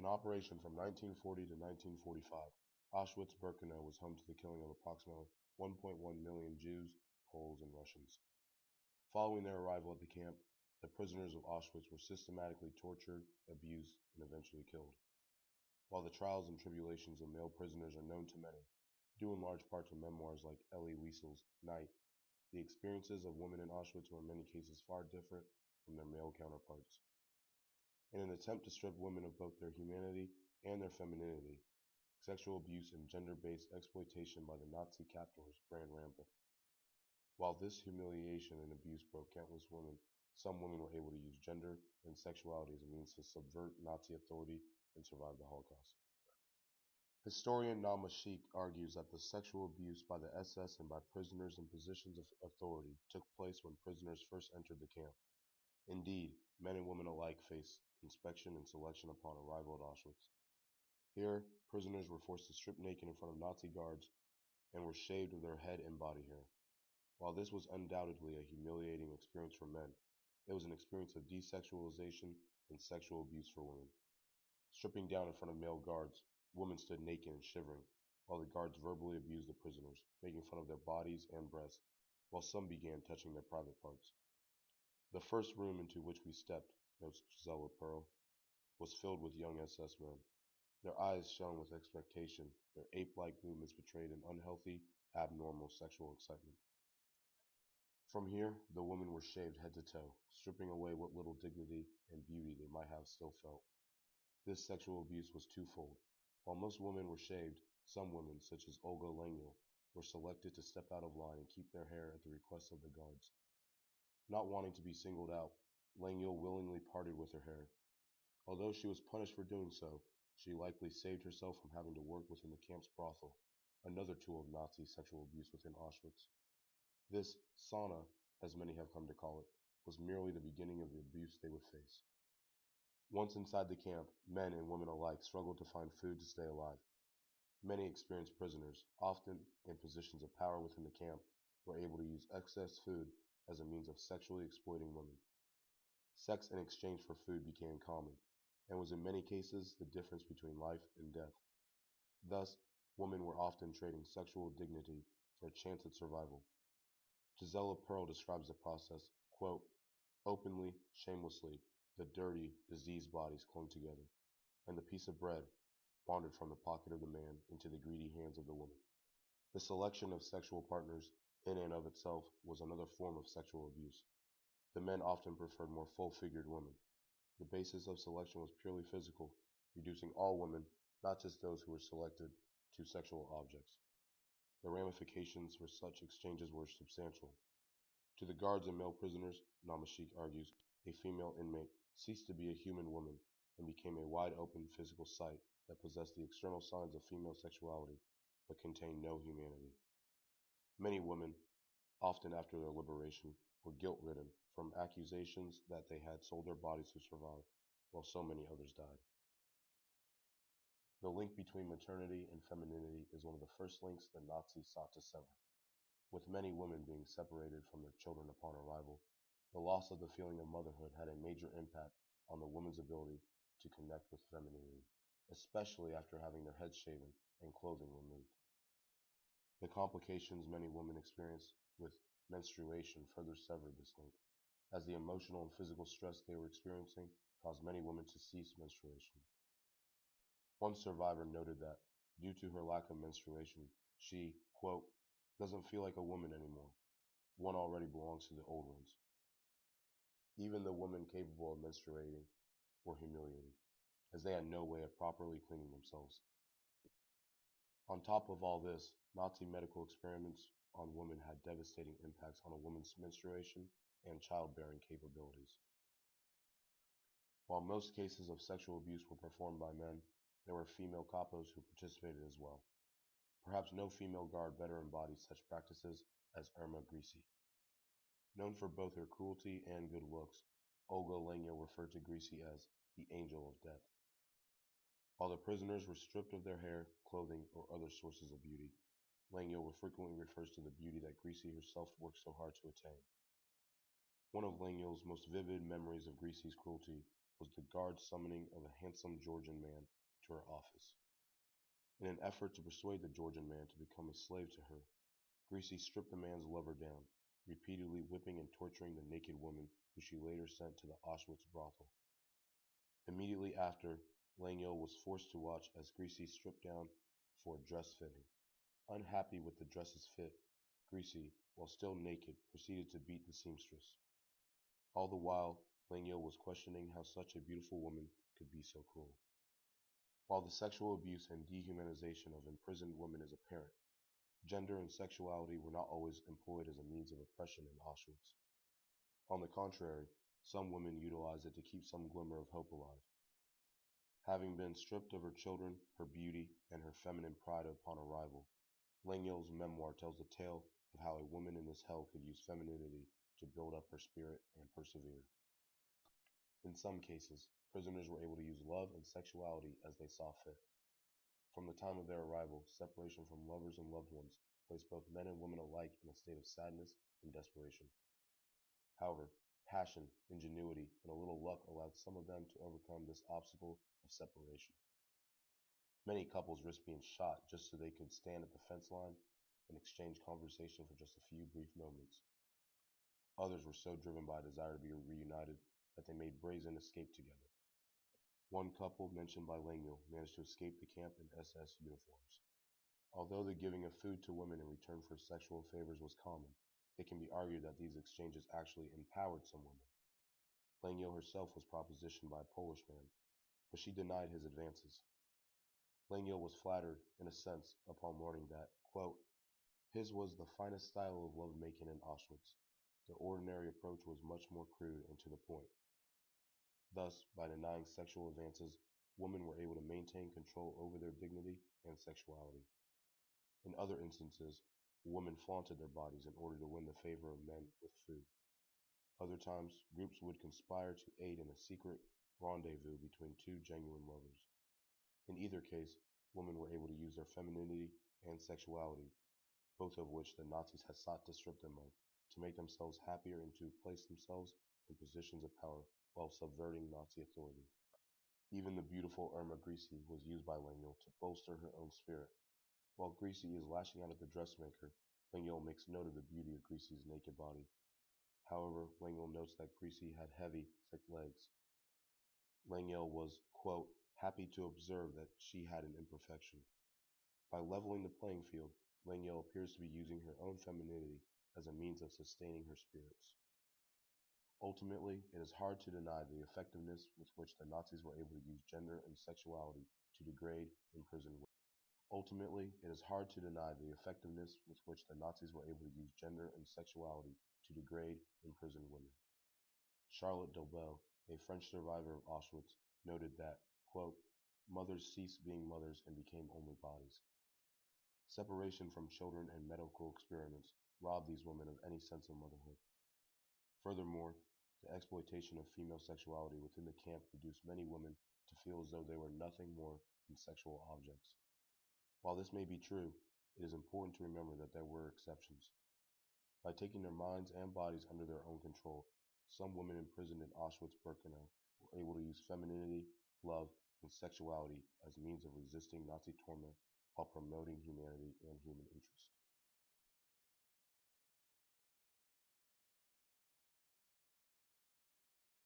In operation from 1940 to 1945, Auschwitz-Birkenau was home to the killing of approximately 1.1 million Jews, Poles, and Russians. Following their arrival at the camp, the prisoners of Auschwitz were systematically tortured, abused, and eventually killed. While the trials and tribulations of male prisoners are known to many, due in large part to memoirs like Elie Wiesel's Night, the experiences of women in Auschwitz were in many cases far different from their male counterparts. In an attempt to strip women of both their humanity and their femininity, sexual abuse and gender-based exploitation by the Nazi captors ran rampant. While this humiliation and abuse broke countless women, some women were able to use gender and sexuality as a means to subvert Nazi authority and survive the Holocaust. Historian Namashik argues that the sexual abuse by the SS and by prisoners in positions of authority took place when prisoners first entered the camp. Indeed, men and women alike faced inspection and selection upon arrival at Auschwitz. Here, prisoners were forced to strip naked in front of Nazi guards and were shaved of their head and body hair. While this was undoubtedly a humiliating experience for men, it was an experience of desexualization and sexual abuse for women. Stripping down in front of male guards, women stood naked and shivering, while the guards verbally abused the prisoners, making fun of their bodies and breasts, while some began touching their private parts. The first room into which we stepped, notes Gisela Perl, was filled with young SS men. Their eyes shone with expectation, their ape-like movements betrayed an unhealthy, abnormal sexual excitement. From here, the women were shaved head to toe, stripping away what little dignity and beauty they might have still felt. This sexual abuse was twofold. While most women were shaved, some women, such as Olga Lengyel, were selected to step out of line and keep their hair at the request of the guards. Not wanting to be singled out, Lengyel willingly parted with her hair. Although she was punished for doing so, she likely saved herself from having to work within the camp's brothel, another tool of Nazi sexual abuse within Auschwitz. This sauna, as many have come to call it, was merely the beginning of the abuse they would face. Once inside the camp, men and women alike struggled to find food to stay alive. Many experienced prisoners, often in positions of power within the camp, were able to use excess food as a means of sexually exploiting women. Sex in exchange for food became common, and was in many cases the difference between life and death. Thus, women were often trading sexual dignity for a chance at survival. Gisela Perl describes the process, quote, "Openly, shamelessly, the dirty, diseased bodies clung together, and the piece of bread wandered from the pocket of the man into the greedy hands of the woman." The selection of sexual partners, in and of itself, was another form of sexual abuse. The men often preferred more full-figured women. The basis of selection was purely physical, reducing all women, not just those who were selected, to sexual objects. The ramifications for such exchanges were substantial. To the guards and male prisoners, Namashik argues, a female inmate ceased to be a human woman and became a wide-open physical sight that possessed the external signs of female sexuality, but contained no humanity. Many women, often after their liberation, were guilt-ridden from accusations that they had sold their bodies to survive, while so many others died. The link between maternity and femininity is one of the first links the Nazis sought to sever. With many women being separated from their children upon arrival, the loss of the feeling of motherhood had a major impact on the woman's ability to connect with femininity, especially after having their heads shaven and clothing removed. The complications many women experienced with menstruation further severed this link, as the emotional and physical stress they were experiencing caused many women to cease menstruation. One survivor noted that, due to her lack of menstruation, she, quote, "doesn't feel like a woman anymore. One already belongs to the old ones." Even the women capable of menstruating were humiliated, as they had no way of properly cleaning themselves. On top of all this, Nazi medical experiments on women had devastating impacts on a woman's menstruation and childbearing capabilities. While most cases of sexual abuse were performed by men, there were female capos who participated as well. Perhaps no female guard better embodied such practices as Irma Grisi. Known for both her cruelty and good looks, Olga Lengyel referred to Grisi as the angel of death. While the prisoners were stripped of their hair, clothing, or other sources of beauty, Lengyel frequently refers to the beauty that Grisi herself worked so hard to attain. One of Lengyel's most vivid memories of Grisi's cruelty was the guard summoning of a handsome Georgian man to her office. In an effort to persuade the Georgian man to become a slave to her, Greasy stripped the man's lover down, repeatedly whipping and torturing the naked woman who she later sent to the Auschwitz brothel. Immediately after, Langille was forced to watch as Greasy stripped down for a dress fitting. Unhappy with the dress's fit, Greasy, while still naked, proceeded to beat the seamstress. All the while, Langille was questioning how such a beautiful woman could be so cruel. While the sexual abuse and dehumanization of imprisoned women is apparent, gender and sexuality were not always employed as a means of oppression in Auschwitz. On the contrary, some women utilized it to keep some glimmer of hope alive. Having been stripped of her children, her beauty, and her feminine pride upon arrival, Langille's memoir tells the tale of how a woman in this hell could use femininity to build up her spirit and persevere. In some cases, prisoners were able to use love and sexuality as they saw fit. From the time of their arrival, separation from lovers and loved ones placed both men and women alike in a state of sadness and desperation. However, passion, ingenuity, and a little luck allowed some of them to overcome this obstacle of separation. Many couples risked being shot just so they could stand at the fence line and exchange conversation for just a few brief moments. Others were so driven by a desire to be reunited that they made brazen escape together. One couple mentioned by Langille managed to escape the camp in SS uniforms. Although the giving of food to women in return for sexual favors was common, it can be argued that these exchanges actually empowered some women. Langille herself was propositioned by a Polish man, but she denied his advances. Langille was flattered, in a sense, upon learning that, quote, his was the finest style of love-making in Auschwitz. The ordinary approach was much more crude and to the point. Thus, by denying sexual advances, women were able to maintain control over their dignity and sexuality. In other instances, women flaunted their bodies in order to win the favor of men with food. Other times, groups would conspire to aid in a secret rendezvous between two genuine lovers. In either case, women were able to use their femininity and sexuality, both of which the Nazis had sought to strip them of, to make themselves happier and to place themselves in positions of power while subverting Nazi authority. Even the beautiful Irma Greasy was used by Langille to bolster her own spirit. While Greasy is lashing out at the dressmaker, Langille makes note of the beauty of Greasy's naked body. However, Langille notes that Greasy had heavy, thick legs. Langille was, quote, happy to observe that she had an imperfection. By leveling the playing field, Langille appears to be using her own femininity as a means of sustaining her spirits. Ultimately, it is hard to deny the effectiveness with which the Nazis were able to use gender and sexuality to degrade imprisoned women. Ultimately, it is hard to deny the effectiveness with which the Nazis were able to use gender and sexuality to degrade imprisoned women. Charlotte Delbel, a French survivor of Auschwitz, noted that, quote, mothers ceased being mothers and became only bodies. Separation from children and medical experiments robbed these women of any sense of motherhood. Furthermore, the exploitation of female sexuality within the camp reduced many women to feel as though they were nothing more than sexual objects. While this may be true, it is important to remember that there were exceptions. By taking their minds and bodies under their own control, some women imprisoned in Auschwitz-Birkenau were able to use femininity, love, and sexuality as means of resisting Nazi torment while promoting humanity and human interest.